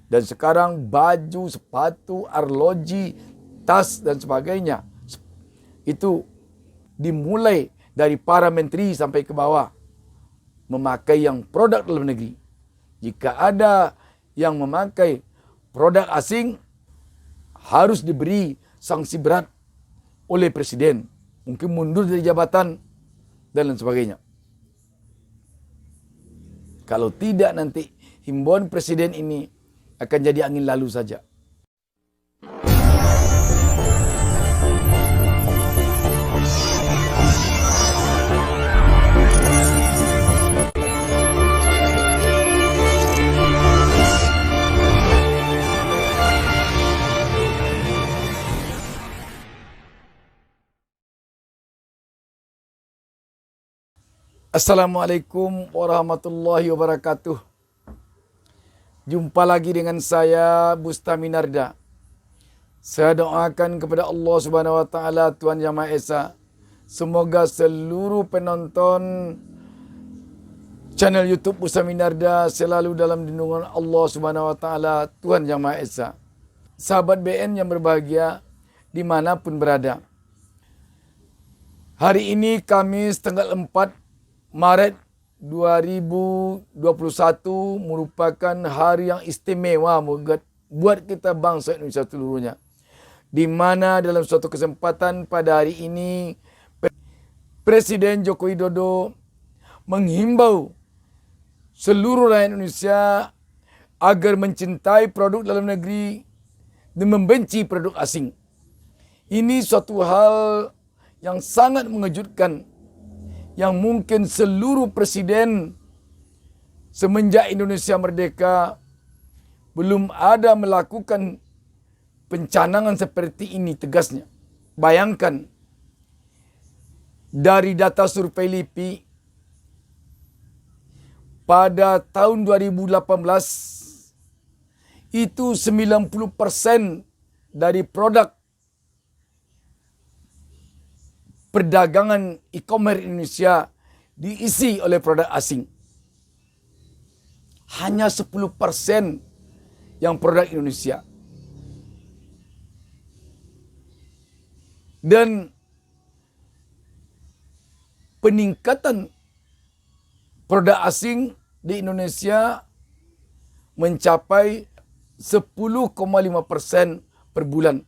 Dan sekarang baju, sepatu, arloji, tas dan sebagainya. Itu dimulai dari para menteri sampai ke bawah memakai yang produk dalam negeri. Jika ada yang memakai produk asing, harus diberi sanksi berat oleh presiden. Mungkin mundur dari jabatan dan lain sebagainya. Kalau tidak, nanti himbauan presiden ini akan jadi angin lalu saja. Assalamualaikum warahmatullahi wabarakatuh. Jumpa lagi dengan saya Bustami Narda. Saya doakan kepada Allah Subhanahu wa taala, Tuhan Yang Maha Esa, semoga seluruh penonton channel YouTube Bustami Narda selalu dalam lindungan Allah Subhanahu wa taala, Tuhan Yang Maha Esa. Sahabat BN yang berbahagia dimanapun berada. Hari ini Kamis tanggal 4 Maret 2021 merupakan hari yang istimewa buat kita bangsa Indonesia seluruhnya. Di mana dalam suatu kesempatan pada hari ini Presiden Joko Widodo menghimbau seluruh rakyat Indonesia agar mencintai produk dalam negeri dan membenci produk asing. Ini suatu hal yang sangat mengejutkan, yang mungkin seluruh presiden semenjak Indonesia merdeka belum ada melakukan pencanangan seperti ini, tegasnya. Bayangkan, dari data survei LIPI pada tahun 2018 itu 90% dari produk perdagangan e-commerce Indonesia diisi oleh produk asing. Hanya 10% yang produk Indonesia. Dan peningkatan produk asing di Indonesia mencapai 10,5% per bulan.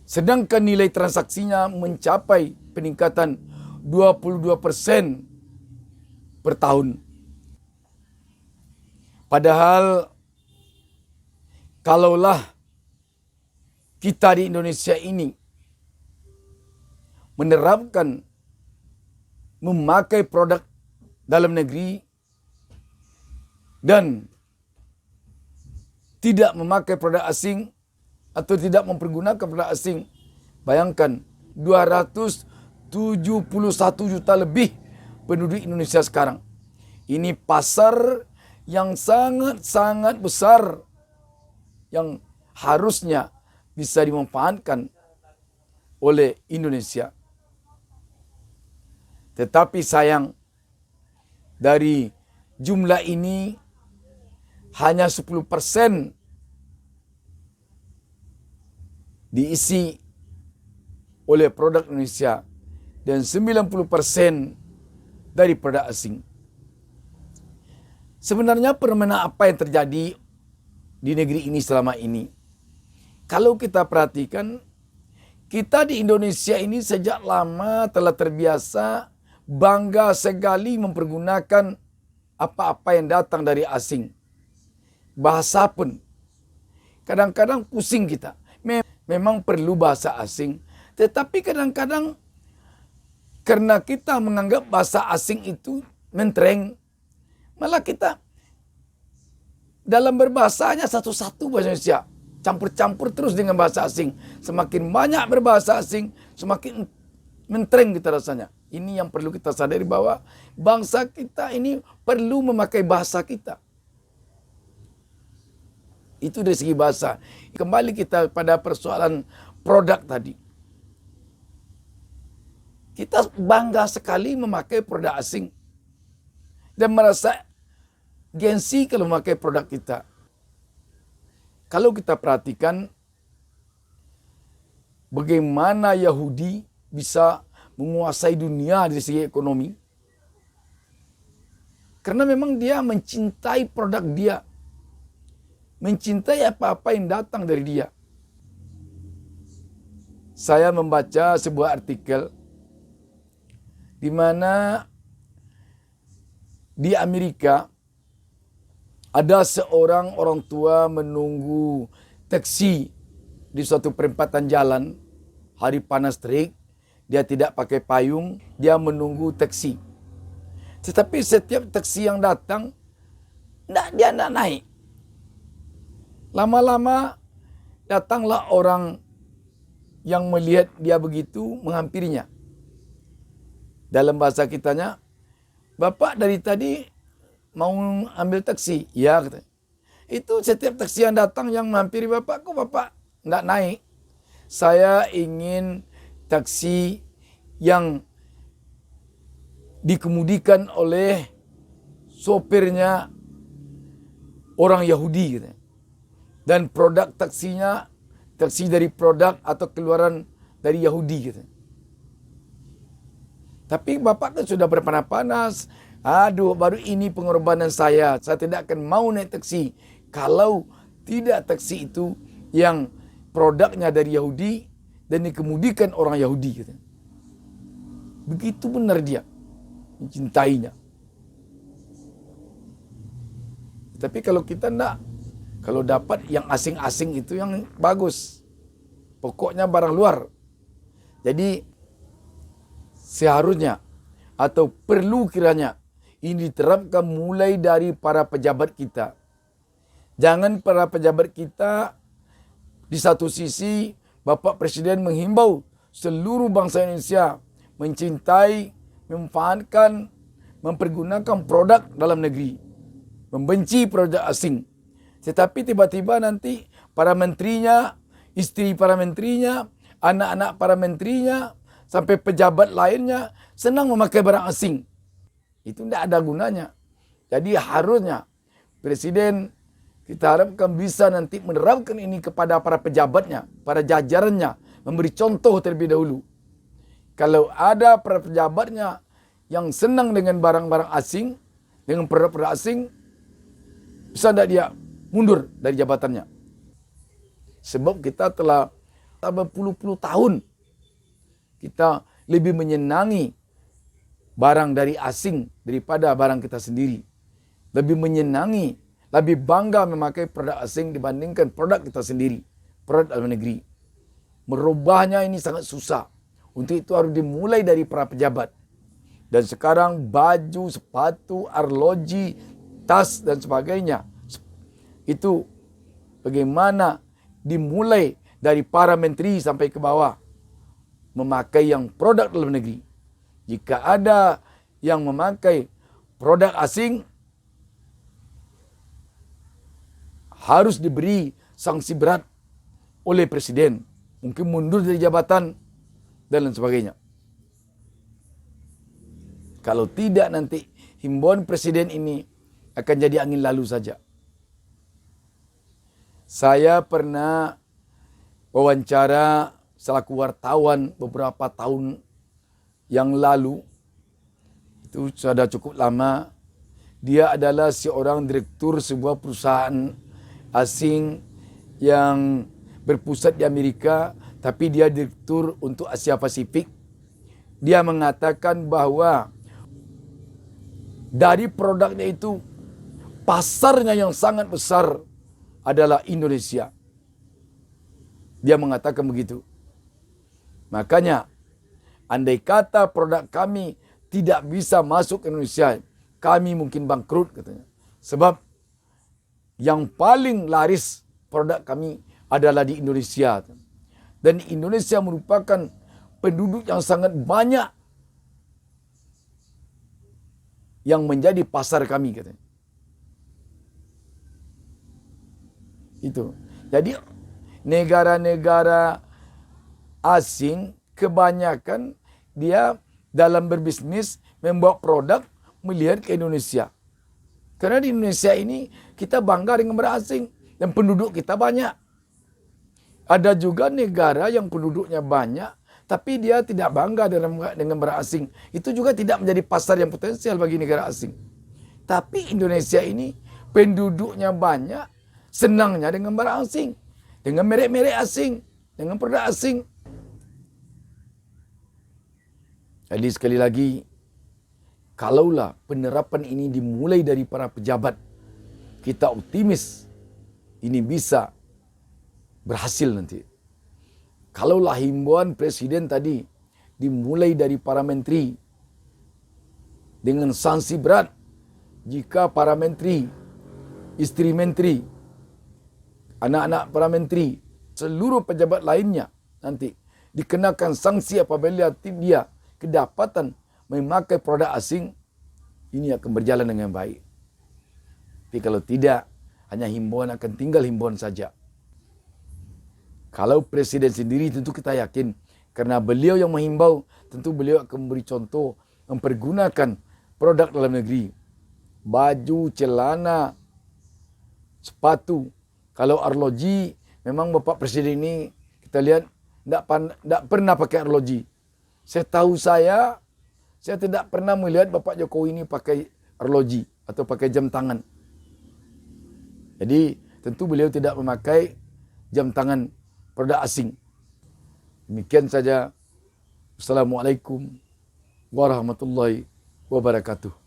Sedangkan nilai transaksinya mencapai peningkatan 22% per tahun. Padahal kalaulah kita di Indonesia ini menerapkan memakai produk dalam negeri dan tidak memakai produk asing atau tidak mempergunakan produk asing, bayangkan 271 juta lebih penduduk Indonesia sekarang. Ini pasar yang sangat-sangat besar yang harusnya bisa dimanfaatkan oleh Indonesia. Tetapi sayang, dari jumlah ini hanya 10% diisi oleh produk Indonesia dan 90% dari produk asing. Sebenarnya fenomena apa yang terjadi di negeri ini selama ini? Kalau kita perhatikan, kita di Indonesia ini sejak lama telah terbiasa bangga sekali mempergunakan apa-apa yang datang dari asing. Bahasa pun kadang-kadang pusing kita. Memang perlu bahasa asing, tetapi kadang-kadang karena kita menganggap bahasa asing itu mentereng, malah kita dalam berbahasanya satu-satu bahasa Indonesia, campur-campur terus dengan bahasa asing. Semakin banyak berbahasa asing, semakin mentereng kita rasanya. Ini yang perlu kita sadari, bahwa bangsa kita ini perlu memakai bahasa kita. Itu dari segi bahasa. Kembali kita pada persoalan produk tadi. Kita bangga sekali memakai produk asing. Dan merasa gengsi kalau memakai produk kita. Kalau kita perhatikan bagaimana Yahudi bisa menguasai dunia dari segi ekonomi. Karena memang dia mencintai produk dia. Mencintai apa-apa yang datang dari dia. Saya membaca sebuah artikel di mana di Amerika ada seorang orang tua menunggu taksi di suatu perempatan jalan, hari panas terik, dia tidak pakai payung, dia menunggu taksi. Tetapi setiap taksi yang datang, dia tidak naik. Lama-lama datanglah orang yang melihat dia begitu menghampirinya. Dalam bahasa kitanya, "Bapak dari tadi mau ambil taksi?" "Ya," katanya. "Itu setiap taksi yang datang yang menghampiri Bapak, kok Bapak tidak naik?" "Saya ingin taksi yang dikemudikan oleh sopirnya orang Yahudi," katanya. "Dan produk taksinya, taksi dari produk atau keluaran dari Yahudi," katanya. "Tapi Bapak kan sudah berpanas-panas. Aduh, baru ini pengorbanan saya. Saya tidak akan mau naik taksi kalau tidak taksi itu yang produknya dari Yahudi dan dikemudikan orang Yahudi," katanya. Begitu benar dia mencintainya. Tapi kalau kita enggak, kalau dapat yang asing-asing itu yang bagus. Pokoknya barang luar. Jadi seharusnya atau perlu kiranya ini diterapkan mulai dari para pejabat kita. Jangan para pejabat kita di satu sisi Bapak Presiden menghimbau seluruh bangsa Indonesia mencintai, memanfaatkan, mempergunakan produk dalam negeri. Membenci produk asing. Tetapi tiba-tiba nanti para menterinya, istri para menterinya, anak-anak para menterinya, sampai pejabat lainnya senang memakai barang asing. Itu tidak ada gunanya. Jadi harusnya Presiden kita harapkan bisa nanti menerapkan ini kepada para pejabatnya, para jajarannya, memberi contoh terlebih dahulu. Kalau ada para pejabatnya yang senang dengan barang-barang asing, dengan produk-produk asing, bisa tidak dia mundur dari jabatannya. Sebab kita telah berpuluh-puluh tahun kita lebih menyenangi barang dari asing daripada barang kita sendiri. Lebih menyenangi, lebih bangga memakai produk asing dibandingkan produk kita sendiri, produk dalam negeri. Merubahnya ini sangat susah. Untuk itu harus dimulai dari para pejabat. Dan sekarang baju, sepatu, arloji, tas dan sebagainya. Itu bagaimana dimulai dari para menteri sampai ke bawah. Memakai yang produk dalam negeri. Jika ada yang memakai produk asing, harus diberi sanksi berat oleh Presiden. Mungkin mundur dari jabatan dan lain sebagainya. Kalau tidak nanti himbauan Presiden ini akan jadi angin lalu saja. Saya pernah wawancara selaku wartawan beberapa tahun yang lalu. Itu sudah cukup lama. Dia adalah seorang direktur sebuah perusahaan asing yang berpusat di Amerika, tapi dia direktur untuk Asia Pasifik. Dia mengatakan bahwa dari produknya itu pasarnya yang sangat besar adalah Indonesia. Dia mengatakan begitu. Makanya andai kata produk kami tidak bisa masuk ke Indonesia, kami mungkin bangkrut katanya. Sebab yang paling laris produk kami adalah di Indonesia. Dan Indonesia merupakan penduduk yang sangat banyak yang menjadi pasar kami katanya. Itu. Jadi negara-negara asing kebanyakan dia dalam berbisnis membawa produk melihat ke Indonesia. Karena di Indonesia ini kita bangga dengan berasing dan penduduk kita banyak. Ada juga negara yang penduduknya banyak, tapi dia tidak bangga dengan berasing. Itu juga tidak menjadi pasar yang potensial bagi negara asing. Tapi Indonesia ini penduduknya banyak, senangnya dengan berasing, dengan merek-merek asing, dengan produk asing. Jadi sekali lagi, kalaulah penerapan ini dimulai dari para pejabat, kita optimis ini bisa berhasil nanti. Kalaulah himbauan presiden tadi dimulai dari para menteri dengan sanksi berat, jika para menteri, istri menteri, anak-anak para menteri, seluruh pejabat lainnya nanti dikenakan sanksi apabila dia kedapatan memakai produk asing, ini akan berjalan dengan baik. Tapi kalau tidak, hanya himbauan akan tinggal himbauan saja. Kalau presiden sendiri tentu kita yakin, karena beliau yang menghimbau, tentu beliau akan memberi contoh, mempergunakan produk dalam negeri. Baju, celana, sepatu. Kalau arloji, memang Bapak Presiden ini kita lihat tidak pernah pakai arloji. Saya tidak pernah melihat Bapak Jokowi ini pakai arloji atau pakai jam tangan. Jadi tentu beliau tidak memakai jam tangan produk asing. Demikian saja. Assalamualaikum warahmatullahi wabarakatuh.